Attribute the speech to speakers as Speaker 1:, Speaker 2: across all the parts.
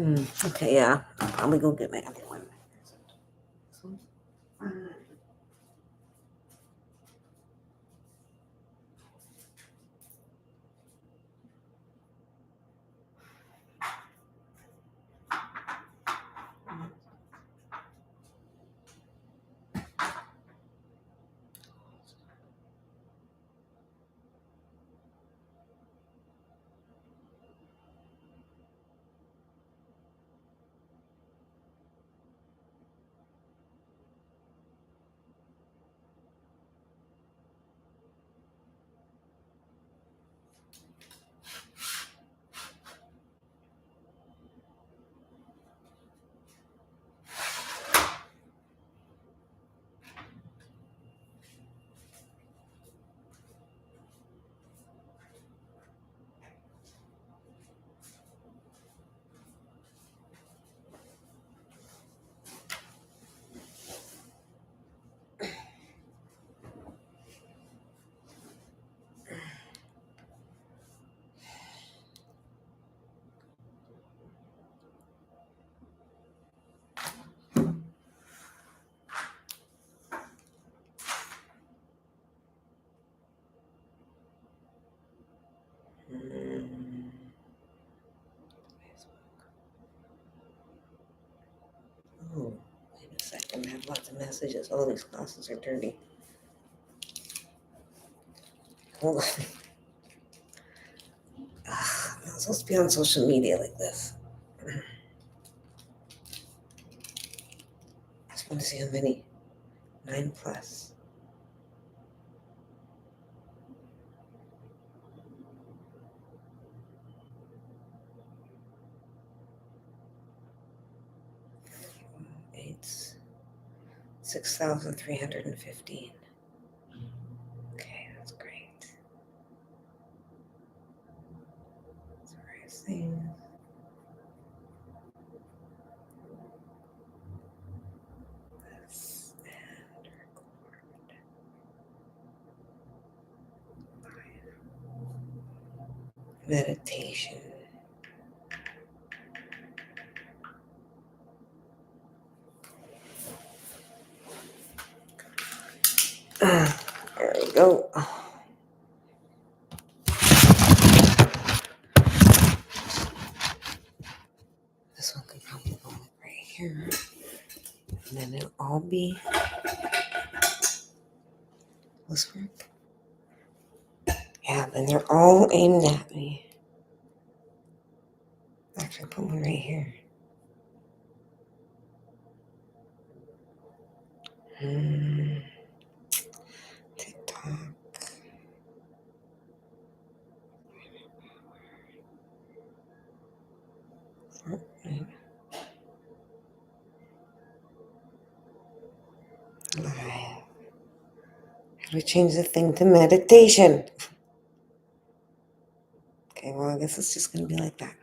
Speaker 1: Okay, yeah. I'll probably go get my other one. Oh, wait a second. I have lots of messages. All these glasses are dirty. Hold on. I'm not supposed to be on social media like this. I just want to see how many. 9 plus. It's 6,315. Okay, that's great. That's rising. This and record. Meditation. There we go. This one could probably go right here. And then it'll all be. This work? Yeah, then they're all aimed at me. Actually, put one right here. TikTok. Fortnite. Live. How do we change the thing to meditation? Okay, well, I guess it's just going to be like that.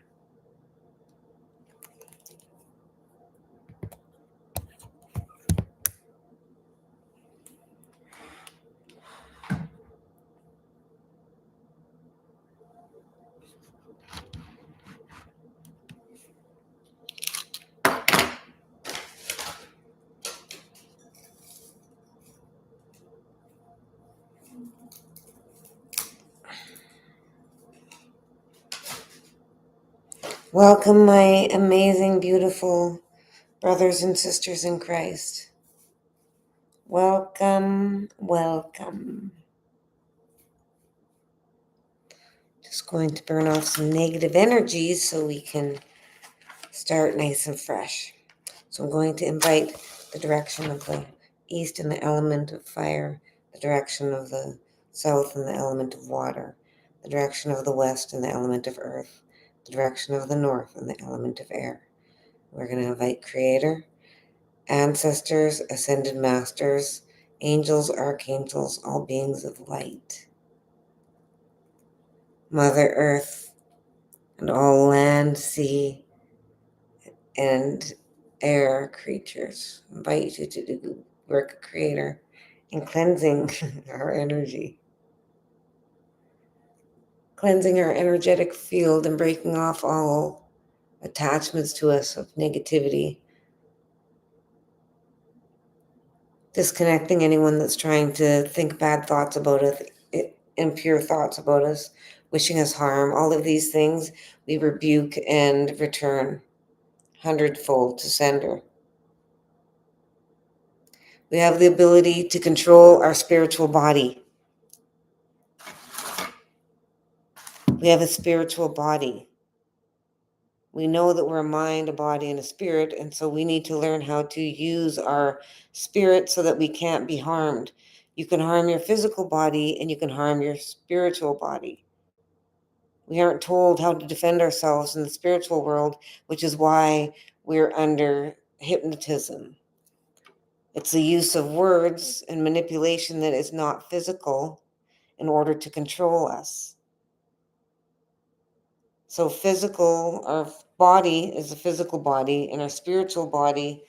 Speaker 1: Welcome, my amazing, beautiful brothers and sisters in Christ. Welcome, welcome. Just going to burn off some negative energies so we can start nice and fresh. So I'm going to invite the direction of the east and the element of fire, the direction of the south and the element of water, the direction of the west and the element of earth, the direction of the north and the element of air. We're going to invite Creator, ancestors, ascended masters, angels, archangels, all beings of light, Mother Earth, and all land, sea, and air creatures. Invite you to do work of Creator in cleansing our energy, cleansing our energetic field and breaking off all attachments to us of negativity. Disconnecting anyone that's trying to think bad thoughts about us, impure thoughts about us, wishing us harm. All of these things we rebuke and return hundredfold to sender. We have the ability to control our spiritual body. We have a spiritual body. We know that we're a mind, a body, and a spirit, and so we need to learn how to use our spirit so that we can't be harmed. You can harm your physical body and you can harm your spiritual body. We aren't told how to defend ourselves in the spiritual world, which is why we're under hypnotism. It's the use of words and manipulation that is not physical in order to control us. So our body is a physical body, and our spiritual body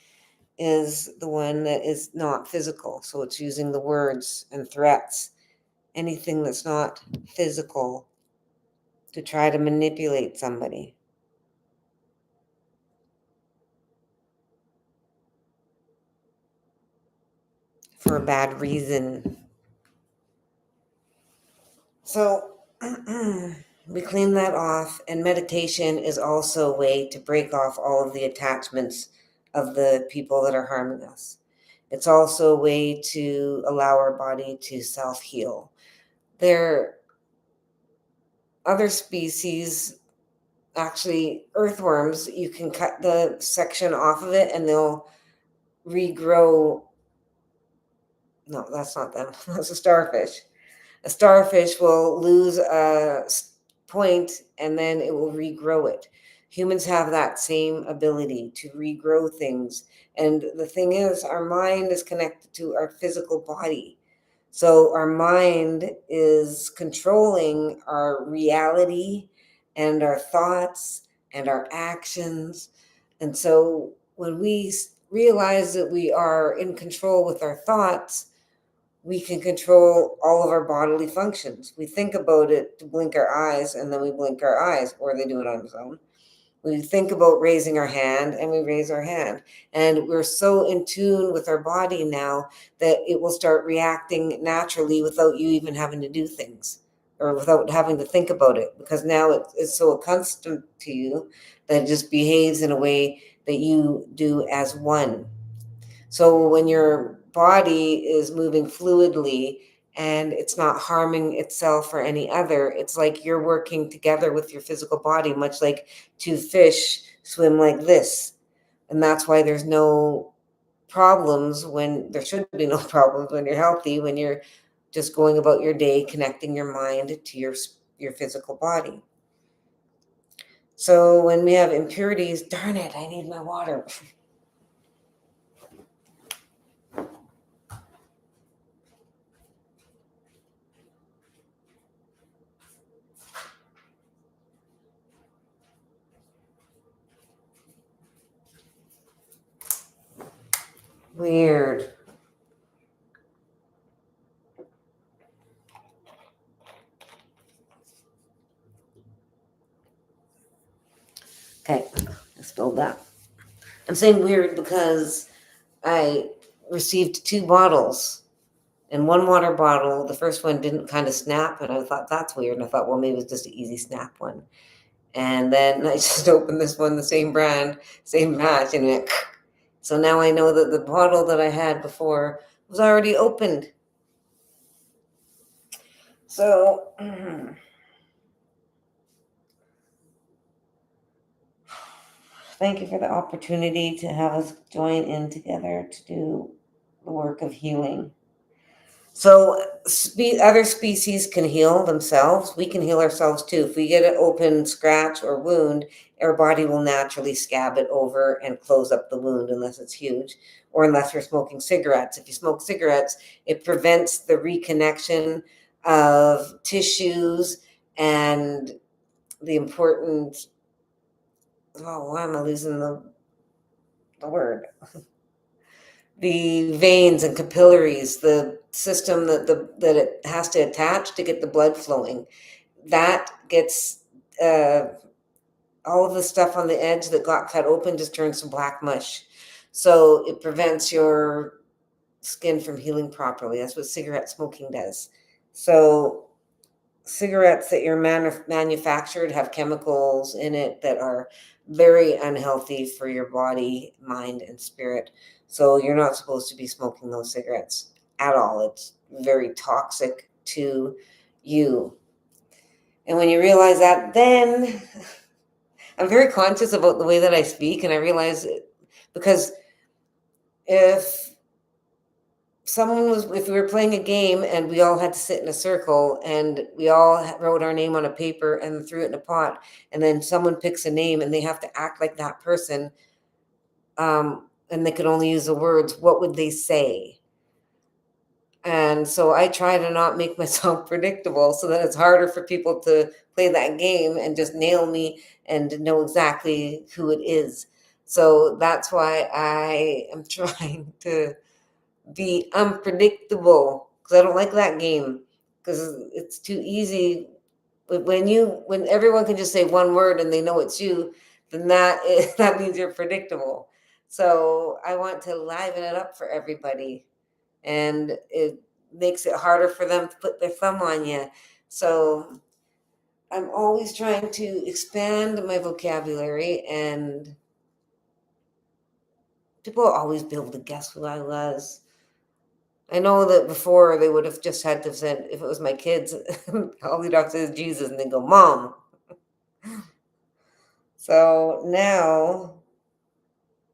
Speaker 1: is the one that is not physical. So it's using the words and threats, anything that's not physical, to try to manipulate somebody for a bad reason. So we clean that off, and meditation is also a way to break off all of the attachments of the people that are harming us. It's also a way to allow our body to self-heal. There are other species, actually earthworms, you can cut the section off of it and they'll regrow. No, that's not them. That's a starfish. A starfish will lose a point and then it will regrow it. Humans have that same ability to regrow things. And the thing is, our mind is connected to our physical body. So our mind is controlling our reality and our thoughts and our actions. And so when we realize that we are in control with our thoughts, we can control all of our bodily functions. We think about it to blink our eyes, and then we blink our eyes, or they do it on its own. We think about raising our hand, and we raise our hand. And we're so in tune with our body now that it will start reacting naturally without you even having to do things or without having to think about it, because now it's so accustomed to you that it just behaves in a way that you do as one. So when your body is moving fluidly and it's not harming itself or any other, it's like you're working together with your physical body, much like two fish swim like this. And that's why there's no problems when there should be no problems when you're healthy, when you're just going about your day, connecting your mind to your physical body. So when we have impurities, darn it, I need my water. Weird. Okay, I spilled that. I'm saying weird because I received two bottles. And one water bottle, the first one didn't kind of snap, and I thought that's weird. And I thought, well, maybe it's just an easy snap one. And then I just opened this one, the same brand, same batch, and it. So now I know that the bottle that I had before was already opened. So thank you for the opportunity to have us join in together to do the work of healing. So other species can heal themselves. We can heal ourselves too. If we get an open scratch or wound, our body will naturally scab it over and close up the wound unless it's huge, or unless we're smoking cigarettes. If you smoke cigarettes, it prevents the reconnection of tissues and the important, oh, why am I losing the word? The veins and capillaries, the system that it has to attach to get the blood flowing, that gets all of the stuff on the edge that got cut open just turns to black mush. So it prevents your skin from healing properly. That's what cigarette smoking does. So cigarettes that you're manufactured have chemicals in it that are very unhealthy for your body, mind, and spirit. So you're not supposed to be smoking those cigarettes at all. It's very toxic to you. And when you realize that, then I'm very conscious about the way that I speak, and I realize it because if if we were playing a game and we all had to sit in a circle and we all wrote our name on a paper and threw it in a pot, and then someone picks a name and they have to act like that person, and they could only use the words, what would they say? And so I try to not make myself predictable so that it's harder for people to play that game and just nail me and know exactly who it is. So that's why I am trying to be unpredictable, because I don't like that game, because it's too easy. When everyone can just say one word and they know it's you, then that means you're predictable. So I want to liven it up for everybody, and it makes it harder for them to put their thumb on you. So I'm always trying to expand my vocabulary, and people will always be able to guess who I was. I know that before they would have just had to send, if it was my kids, all they'd have to say is Jesus, and they go, Mom. So now,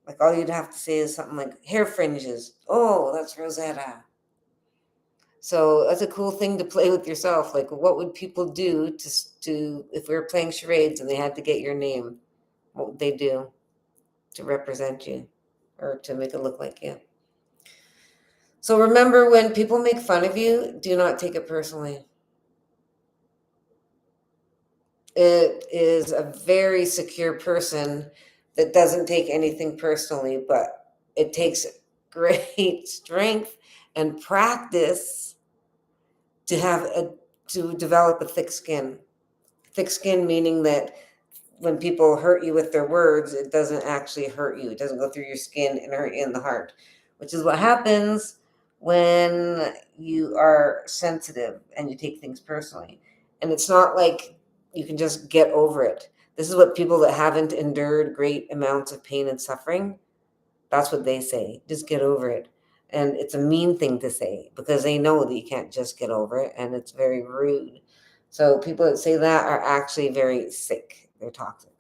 Speaker 1: like, all you'd have to say is something like hair fringes. Oh, that's Rosetta. So that's a cool thing to play with yourself. Like, what would people do to if we were playing charades and they had to get your name? What would they do to represent you or to make it look like you? So remember, when people make fun of you, do not take it personally. It is a very secure person that doesn't take anything personally, but it takes great strength and practice to develop a thick skin. Thick skin meaning that when people hurt you with their words, it doesn't actually hurt you. It doesn't go through your skin and hurt you in the heart, which is what happens when you are sensitive and you take things personally. And it's not like you can just get over it. This is what people that haven't endured great amounts of pain and suffering, that's what they say. Just get over it. And it's a mean thing to say because they know that you can't just get over it, and it's very rude. So people that say that are actually very sick. They're toxic.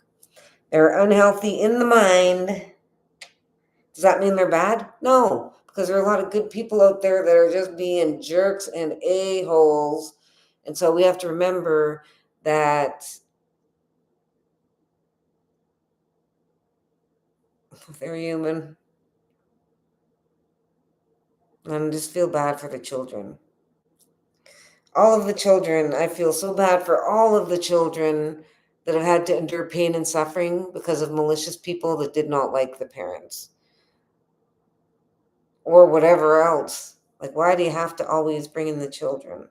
Speaker 1: They're unhealthy in the mind. Does that mean they're bad? No, because there are a lot of good people out there that are just being jerks and a-holes. And so we have to remember that they're human. And just feel bad for the children. All of the children, I feel so bad for all of the children that have had to endure pain and suffering because of malicious people that did not like the parents or whatever else. Like, why do you have to always bring in the children?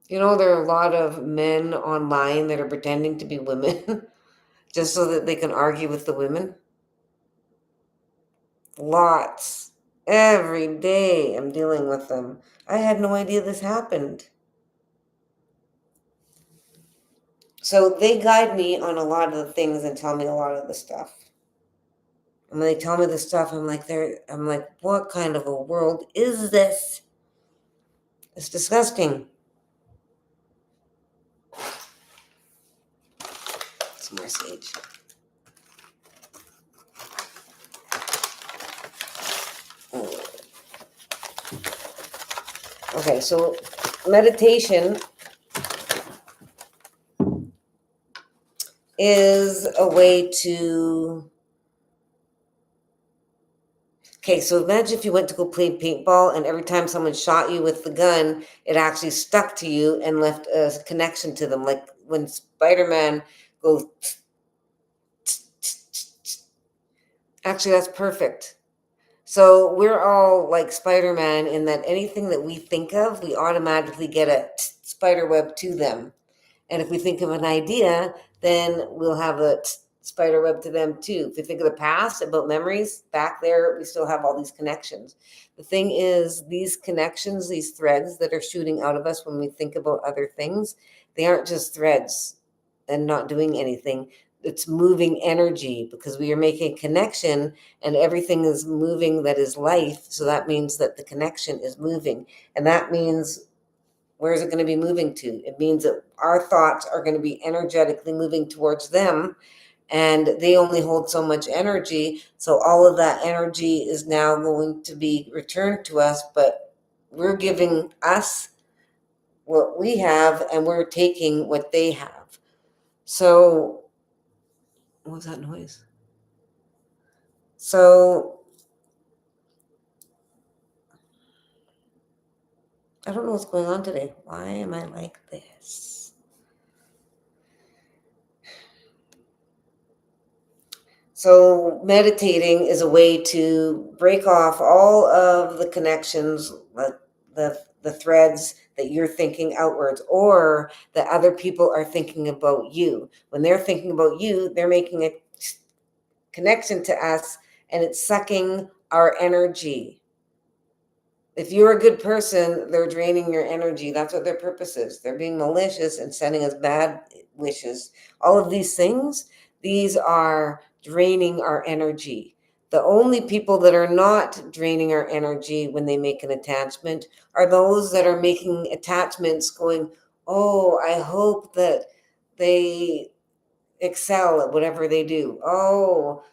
Speaker 1: You know, there are a lot of men online that are pretending to be women just so that they can argue with the women. Lots. Every day I'm dealing with them. I had no idea this happened. So they guide me on a lot of the things and tell me a lot of the stuff. And when they tell me the stuff, I'm like, what kind of a world is this? It's disgusting. Some more sage. Okay, so meditation is a way to. Okay, so imagine if you went to go play paintball and every time someone shot you with the gun, it actually stuck to you and left a connection to them. Like when Spider-Man goes, actually, that's perfect. So we're all like Spider-Man in that anything that we think of, we automatically get a spider web to them. And if we think of an idea, then we'll have a spider web to them too. If you think of the past, about memories, back there, we still have all these connections. The thing is, these connections, these threads that are shooting out of us when we think about other things, they aren't just threads and not doing anything. It's moving energy because we are making a connection and everything is moving that is life. So that means that the connection is moving. And that means, where is it going to be moving to? It means that our thoughts are going to be energetically moving towards them, and they only hold so much energy. So all of that energy is now going to be returned to us, but we're giving us what we have and we're taking what they have. So, what was that noise? So, I don't know what's going on today. Why am I like this? So meditating is a way to break off all of the connections, like the threads that you're thinking outwards, or that other people are thinking about you. When they're thinking about you, they're making a connection to us, and it's sucking our energy. If you're a good person, they're draining your energy. That's what their purpose is. They're being malicious and sending us bad wishes. All of these things, these are draining our energy. The only people that are not draining our energy when they make an attachment are those that are making attachments going, oh, I hope that they excel at whatever they do. Oh,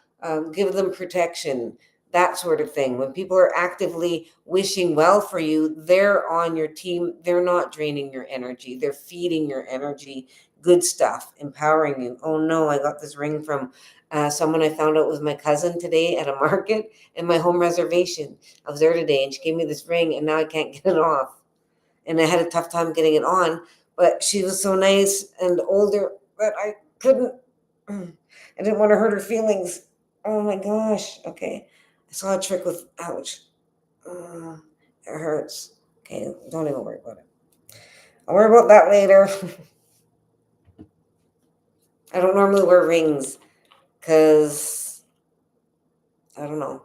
Speaker 1: give them protection, that sort of thing. When people are actively wishing well for you, they're on your team. They're not draining your energy. They're feeding your energy good stuff, empowering you. Oh no, I got this ring from someone I found out was my cousin today at a market in my home reservation. I was there today and she gave me this ring and now I can't get it off. And I had a tough time getting it on, but she was so nice and older that I couldn't. I didn't want to hurt her feelings. Oh my gosh. Okay. I saw a trick with, ouch. Uh, it hurts. Okay. Don't even worry about it. I'll worry about that later. I don't normally wear rings because I don't know.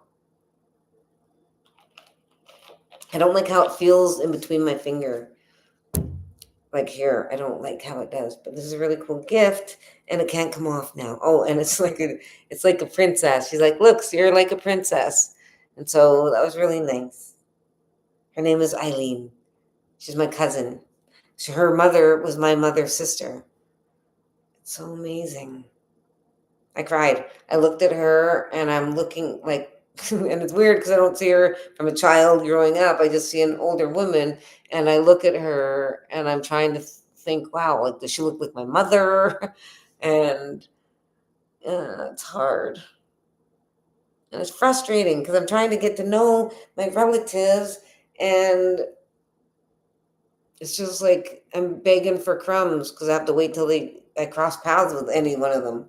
Speaker 1: I don't like how it feels in between my finger. Like here, I don't like how it does, but this is a really cool gift and it can't come off now. Oh, and it's like a princess. She's like, look, so you're like a princess. And so that was really nice. Her name is Eileen. She's my cousin. Her mother was my mother's sister. It's so amazing. I cried. I looked at her and I'm looking like, and it's weird because I don't see her from a child growing up. I just see an older woman and I look at her and I'm trying to think, wow, like, does she look like my mother? And it's hard. And it's frustrating because I'm trying to get to know my relatives and it's just like I'm begging for crumbs because I have to wait till I cross paths with any one of them.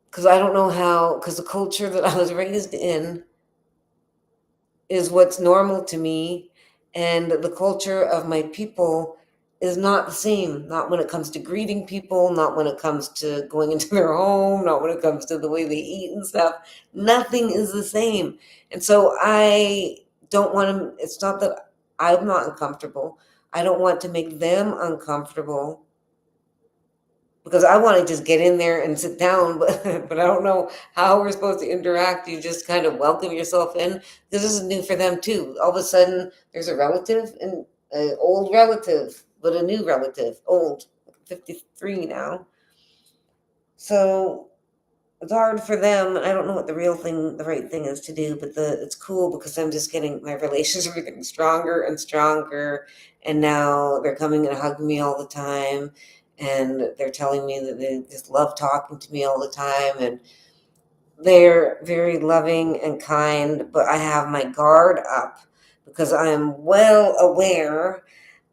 Speaker 1: Because I don't know how, because the culture that I was raised in is what's normal to me, and the culture of my people is not the same. Not when it comes to greeting people, not when it comes to going into their home, not when it comes to the way they eat and stuff. Nothing is the same. And so I don't want to, it's not that I'm not uncomfortable. I don't want to make them uncomfortable because I want to just get in there and sit down, but I don't know how we're supposed to interact. You just kind of welcome yourself in because this is new for them too. All of a sudden, there's a relative, and an old relative, but a new relative, old, 53 now. So it's hard for them. I don't know what the right thing is to do, but it's cool because I'm just getting my relations are getting stronger and stronger, and now they're coming and hugging me all the time, and they're telling me that they just love talking to me all the time, and they're very loving and kind. But I have my guard up because I'm well aware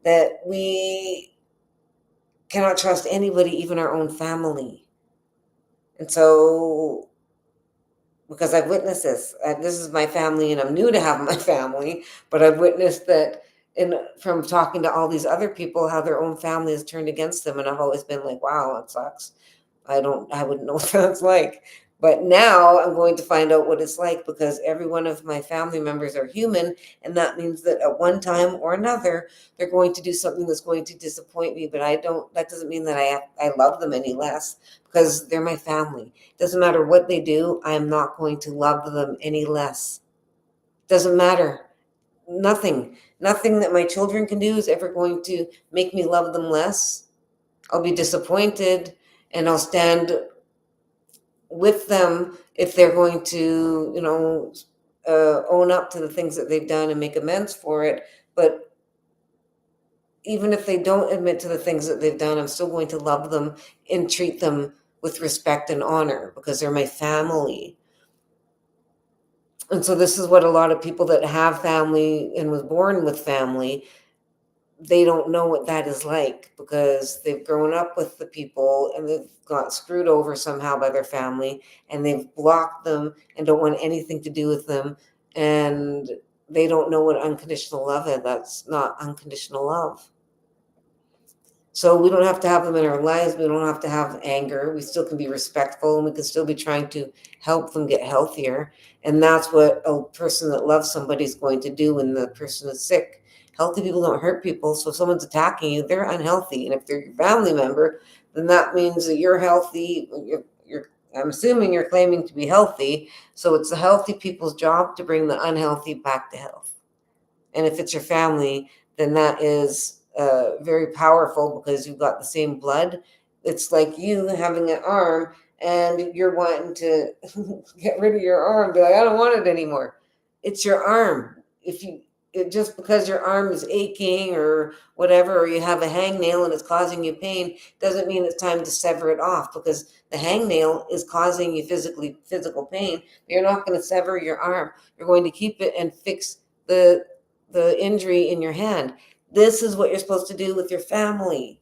Speaker 1: that we cannot trust anybody, even our own family, and so because I've witnessed this. This is my family, and I'm new to have my family, but I've witnessed that from talking to all these other people, how their own family has turned against them, and I've always been like, wow, that sucks. I wouldn't know what that's like. But now I'm going to find out what it's like, because every one of my family members are human. And that means that at one time or another, they're going to do something that's going to disappoint me. But that doesn't mean that I love them any less, because they're my family. Doesn't matter what they do, I am not going to love them any less. Doesn't matter. Nothing that my children can do is ever going to make me love them less. I'll be disappointed, and I'll stand with them if they're going to, own up to the things that they've done and make amends for it. But even if they don't admit to the things that they've done, I'm still going to love them and treat them with respect and honor, because they're my family. And so this is what a lot of people that have family and was born with family, they don't know what that is like, because they've grown up with the people and they've got screwed over somehow by their family, and they've blocked them and don't want anything to do with them. And they don't know what unconditional love is. That's not unconditional love. So we don't have to have them in our lives. We don't have to have anger. We still can be respectful, and we can still be trying to help them get healthier. And that's what a person that loves somebody is going to do when the person is sick. Healthy people don't hurt people. So if someone's attacking you, they're unhealthy. And if they're your family member, then that means that you're healthy. I'm assuming you're claiming to be healthy. So it's the healthy people's job to bring the unhealthy back to health. And if it's your family, then that is very powerful, because you've got the same blood. It's like you having an arm and you're wanting to get rid of your arm, be like, I don't want it anymore. It's your arm. Just because your arm is aching or whatever, or you have a hangnail and it's causing you pain, doesn't mean it's time to sever it off, because the hangnail is causing you physical pain. You're not going to sever your arm. You're going to keep it and fix the injury in your hand. This is what you're supposed to do with your family.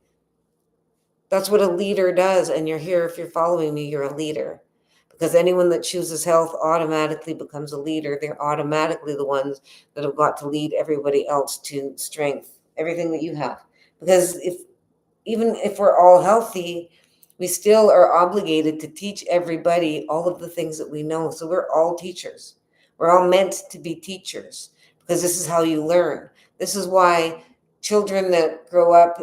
Speaker 1: That's what a leader does. And you're here, if you're following me, you're a leader. Because anyone that chooses health automatically becomes a leader. They're automatically the ones that have got to lead everybody else to strength, everything that you have. Because even if we're all healthy, we still are obligated to teach everybody all of the things that we know. So we're all teachers. We're all meant to be teachers, because this is how you learn. This is why children that grow up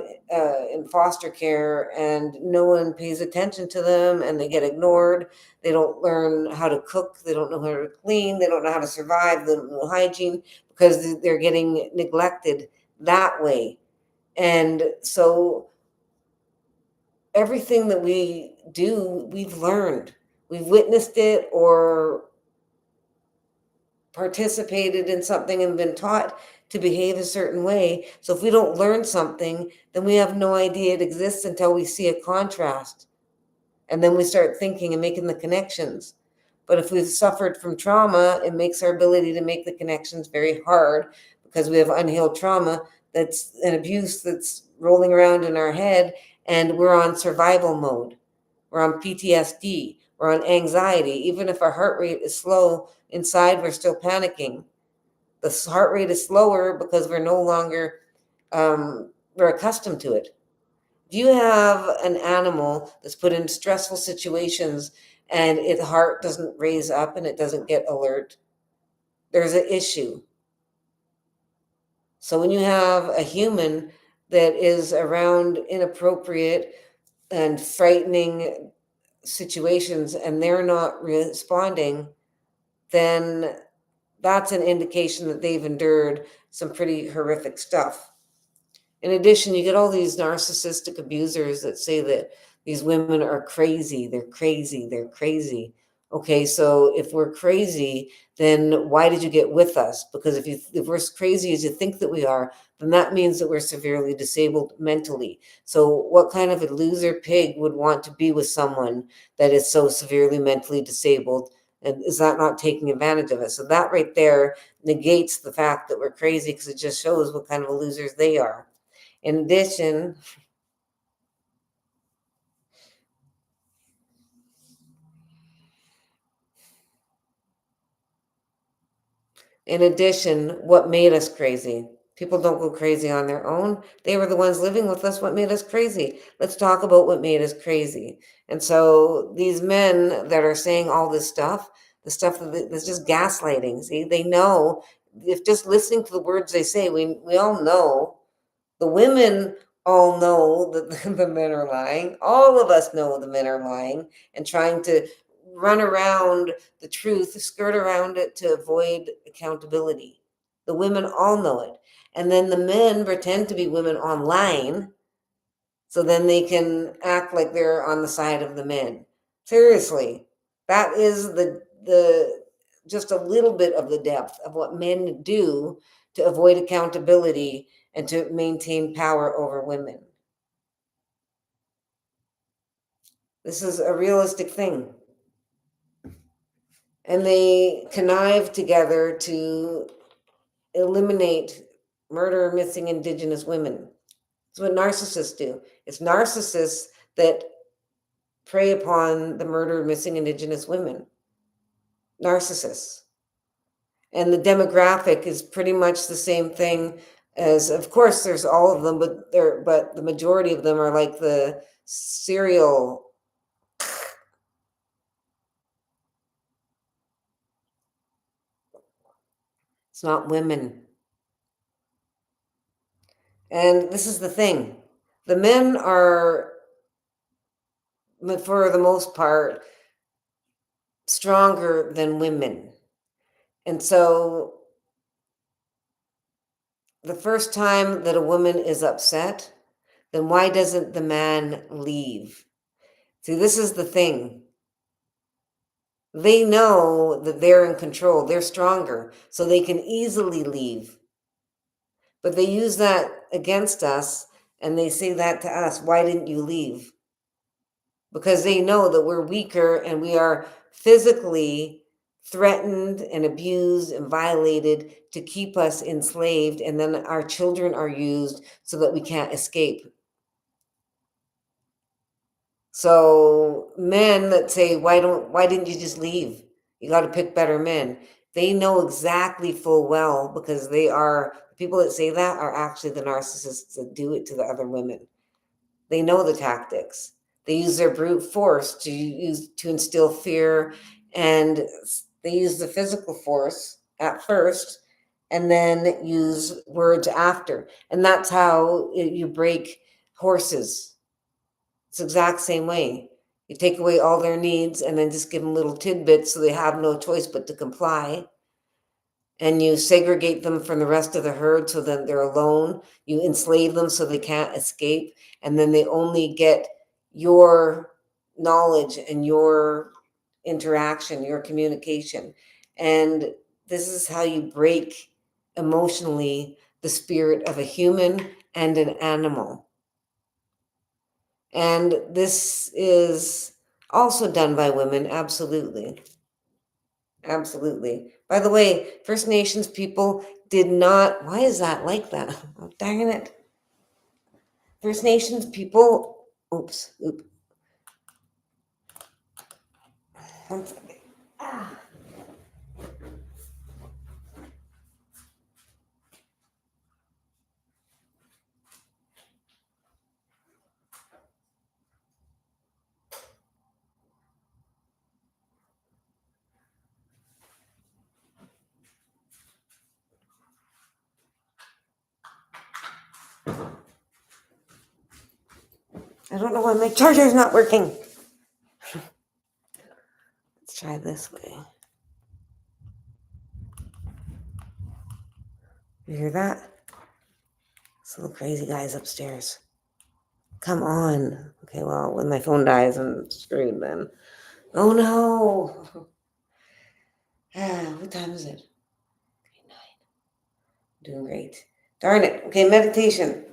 Speaker 1: in foster care and no one pays attention to them and they get ignored, they don't learn how to cook, they don't know how to clean, they don't know how to survive, they don't know hygiene, because they're getting neglected that way. And so everything that we do, we've learned, we've witnessed it, or participated in something and been taught to behave a certain way. So if we don't learn something, then we have no idea it exists until we see a contrast. And then we start thinking and making the connections. But if we've suffered from trauma, it makes our ability to make the connections very hard, because we have unhealed trauma, that's an abuse that's rolling around in our head, and we're on survival mode. We're on PTSD, we're on anxiety. Even if our heart rate is slow, inside we're still panicking. The heart rate is slower because we're no longer, we're accustomed to it. If you have an animal that's put in stressful situations and its heart doesn't raise up and it doesn't get alert, there's an issue. So when you have a human that is around inappropriate and frightening situations and they're not responding, then that's an indication that they've endured some pretty horrific stuff. In addition, you get all these narcissistic abusers that say that these women are crazy, they're crazy, they're crazy. Okay, so if we're crazy, then why did you get with us? Because if we're as crazy as you think that we are, then that means that we're severely disabled mentally. So what kind of a loser pig would want to be with someone that is so severely mentally disabled? And is that not taking advantage of us? So that right there negates the fact that we're crazy, because it just shows what kind of losers they are. In addition, In addition, what made us crazy? People don't go crazy on their own. They were the ones living with us. What made us crazy? Let's talk about what made us crazy. And so these men that are saying all this stuff, the stuff that's just gaslighting. See, they know, if just listening to the words they say, we all know. The women all know that the men are lying. All of us know the men are lying and trying to run around the truth, skirt around it to avoid accountability. The women all know it. And then the men pretend to be women online so then they can act like they're on the side of the men. Seriously, that is the just a little bit of the depth of what men do to avoid accountability and to maintain power over women. This is a realistic thing. And they connive together to eliminate murder missing Indigenous women. It's what narcissists do. It's narcissists that prey upon the murdered missing Indigenous women. Narcissists. And the demographic is pretty much the same thing as, of course, there's all of them, but the majority of them are like the serial. It's not women. And this is the thing. The men are, for the most part, stronger than women. And so the first time that a woman is upset, then why doesn't the man leave? See, this is the thing. They know that they're in control, they're stronger, so they can easily leave. But they use that against us and they say that to us, why didn't you leave? Because they know that we're weaker and we are physically threatened and abused and violated to keep us enslaved, and then our children are used so that we can't escape. So men that say, why didn't you just leave? You got to pick better men. They know exactly full well, because people that say that are actually the narcissists that do it to the other women. They know the tactics. They use their brute force to instill fear, and they use the physical force at first and then use words after. And that's how you break horses. It's the exact same way. You take away all their needs and then just give them little tidbits so they have no choice but to comply. And you segregate them from the rest of the herd so that they're alone. You enslave them so they can't escape. And then they only get your knowledge and your interaction, your communication. And this is how you break emotionally the spirit of a human and an animal. And this is also done by women, absolutely. Absolutely. By the way, First Nations people did not, why is that like that? Oh, dang it. First Nations people, oops. One second. Ah. I don't know why my charger is not working. Let's try this way. You hear that? This little crazy guy's upstairs. Come on. Okay, well, when my phone dies, I'm screwed then. Oh no. What time is it? 9. Doing great. Darn it. Okay, meditation.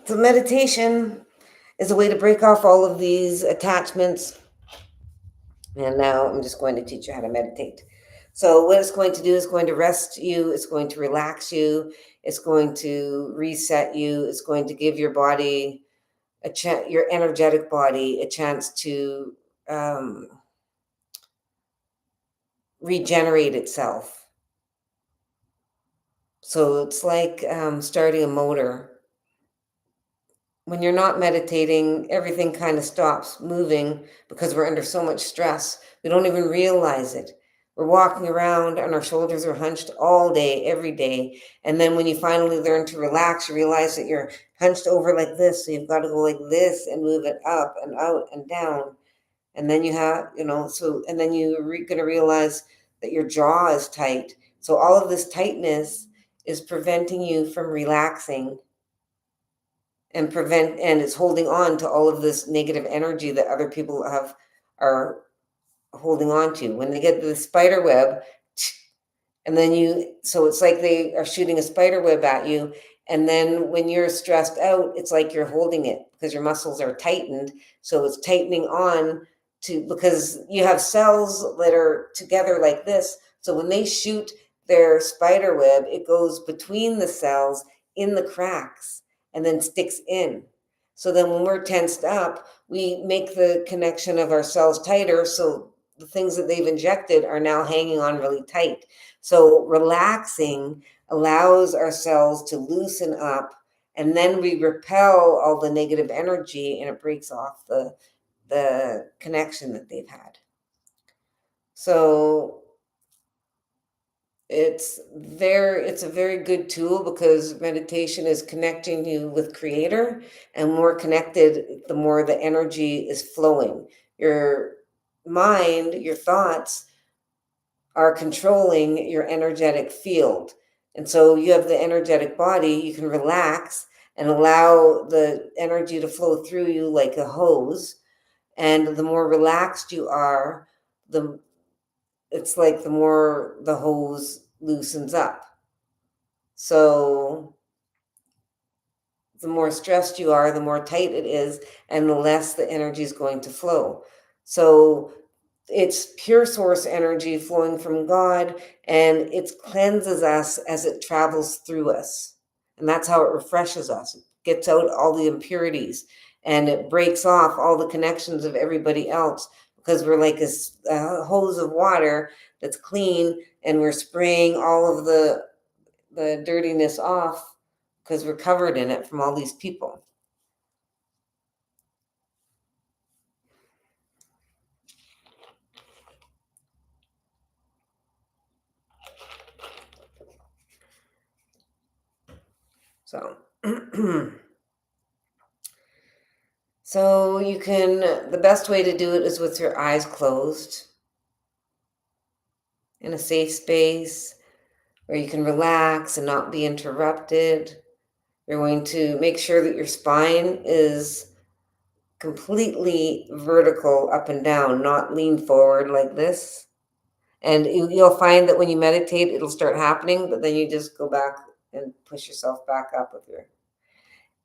Speaker 1: So meditation is a way to break off all of these attachments. And now I'm just going to teach you how to meditate. So what it's going to do is going to rest you, it's going to relax you, it's going to reset you, it's going to give your body your energetic body a chance to regenerate itself. So it's like starting a motor. When you're not meditating, everything kind of stops moving because we're under so much stress. We don't even realize it. We're walking around and our shoulders are hunched all day, every day. And then when you finally learn to relax, you realize that you're hunched over like this. So you've got to go like this and move it up and out and down. And then you have, and then you're going to realize that your jaw is tight. So all of this tightness is preventing you from relaxing and it's holding on to all of this negative energy that other people are holding on to. When they get the spider web, and then so it's like they are shooting a spider web at you. And then when you're stressed out, it's like you're holding it because your muscles are tightened. So it's tightening on because you have cells that are together like this. So when they shoot their spider web, it goes between the cells in the cracks and then sticks in. So then when we're tensed up, we make the connection of our cells tighter. So the things that they've injected are now hanging on really tight. So relaxing allows our cells to loosen up, and then we repel all the negative energy and it breaks off the connection that they've had. So it's a very good tool because meditation is connecting you with creator, and more connected, the more the energy is flowing. Your mind, your thoughts are controlling your energetic field. And so you have the energetic body, you can relax and allow the energy to flow through you like a hose. And the more relaxed you are, the it's like the more the hose loosens up. So the more stressed you are, the more tight it is, and the less the energy is going to flow. So it's pure source energy flowing from God, and it cleanses us as it travels through us. And that's how it refreshes us. It gets out all the impurities and it breaks off all the connections of everybody else because we're like a hose of water that's clean, and we're spraying all of the dirtiness off because we're covered in it from all these people. So so the best way to do it is with your eyes closed in a safe space where you can relax and not be interrupted. You're going to make sure that your spine is completely vertical up and down, not lean forward like this. And you'll find that when you meditate, it'll start happening, but then you just go back and push yourself back up with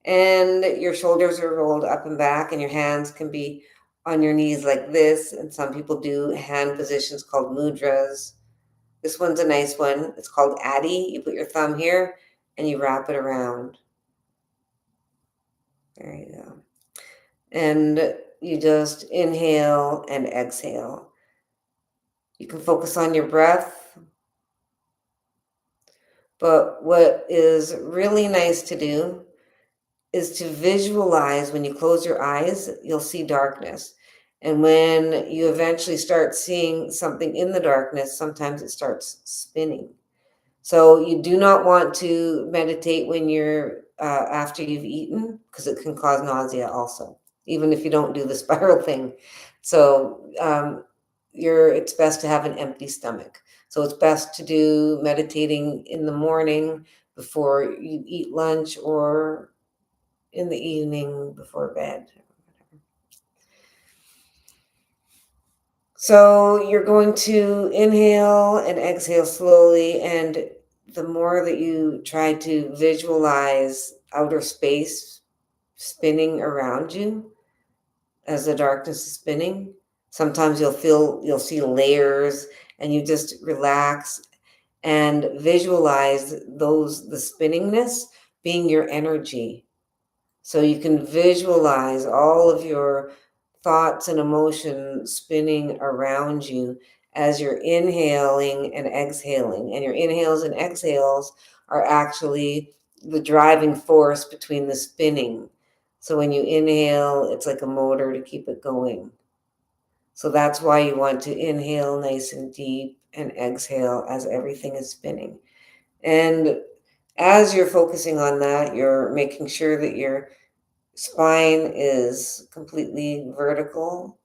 Speaker 1: and your shoulders are rolled up and back, and your hands can be on your knees like this. And some people do hand positions called mudras. This one's a nice one. It's called Addy. You put your thumb here and you wrap it around. There you go. And you just inhale and exhale. You can focus on your breath. But what is really nice to do is to visualize. When you close your eyes, you'll see darkness. And when you eventually start seeing something in the darkness, sometimes it starts spinning. So you do not want to meditate when you're after you've eaten, because it can cause nausea also, even if you don't do the spiral thing. So it's best to have an empty stomach. So it's best to do meditating in the morning before you eat lunch, or in the evening before bed. So you're going to inhale and exhale slowly, and the more that you try to visualize outer space spinning around you as the darkness is spinning, sometimes you'll see layers, and you just relax and visualize the spinningness being your energy. So you can visualize all of your thoughts and emotions spinning around you as you're inhaling and exhaling. And your inhales and exhales are actually the driving force between the spinning. So when you inhale, it's like a motor to keep it going. So that's why you want to inhale nice and deep and exhale as everything is spinning. And as you're focusing on that, you're making sure that your spine is completely vertical.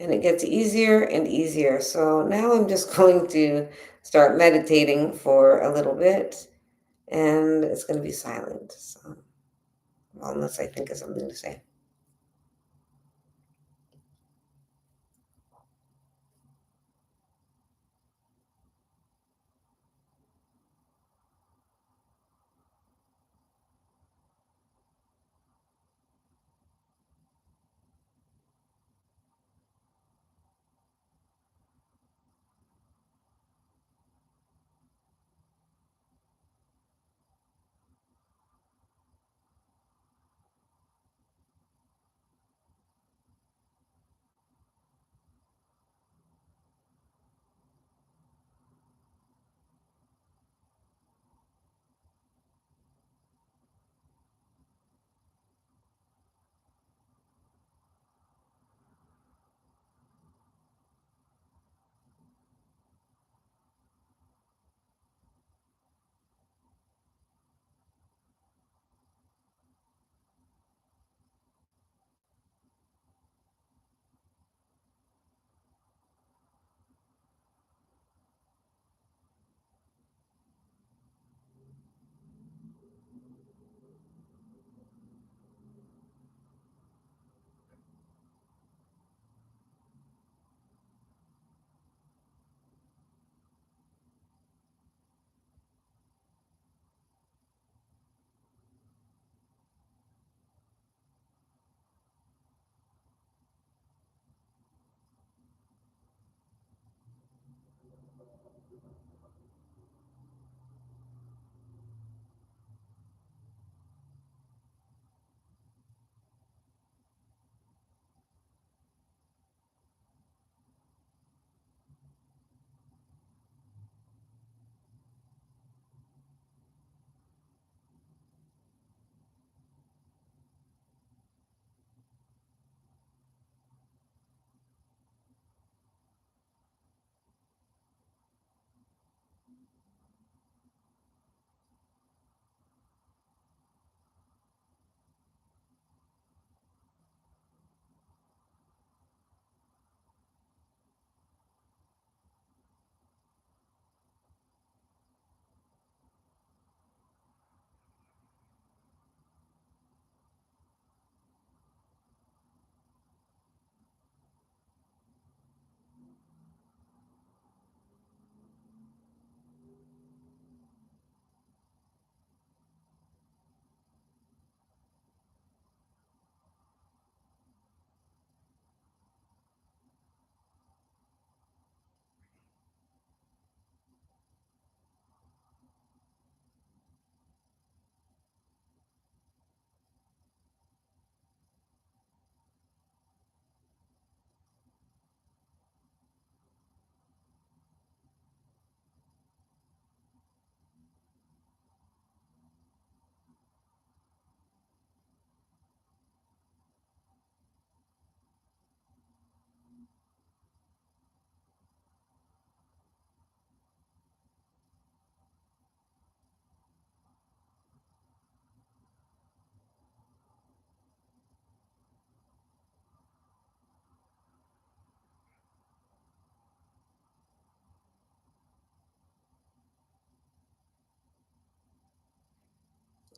Speaker 1: And it gets easier and easier. So now I'm just going to start meditating for a little bit, and it's going to be silent. So, well, unless I think of something to say.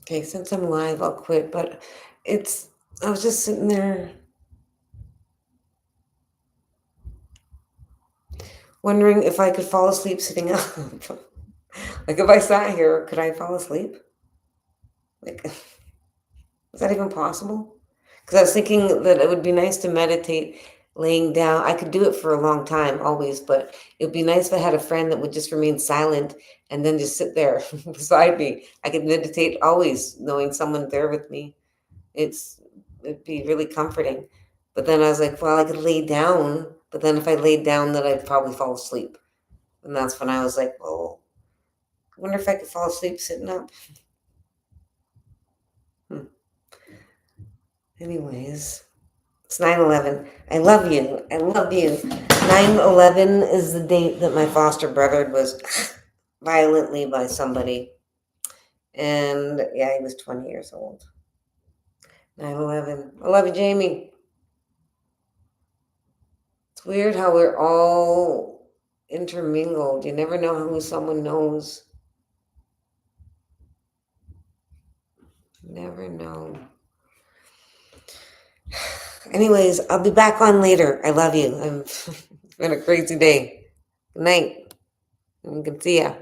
Speaker 1: Okay, since I'm live, I'll quit. But it's, I was just sitting there wondering if I could fall asleep sitting up. Like if I sat here, could I fall asleep? Like, is that even possible? Because I was thinking that it would be nice to meditate laying down. I could do it for a long time, always, but it would be nice if I had a friend that would just remain silent and then just sit there beside me. I could meditate always, knowing someone there with me. It'd be really comforting. But then I was like, well, I could lay down, but then if I laid down, then I'd probably fall asleep. And that's when I was like, well, I wonder if I could fall asleep sitting up. Hmm. Anyways, it's 9/11. I love you. I love you. 9/11 is the date that my foster brother was violently by somebody. And yeah, he was 20 years old. 9/11. I love you, Jamie. It's weird how we're all intermingled. You never know who someone knows. Never know. Anyways, I'll be back on later. I love you. It's been a crazy day. Good night. I can see ya.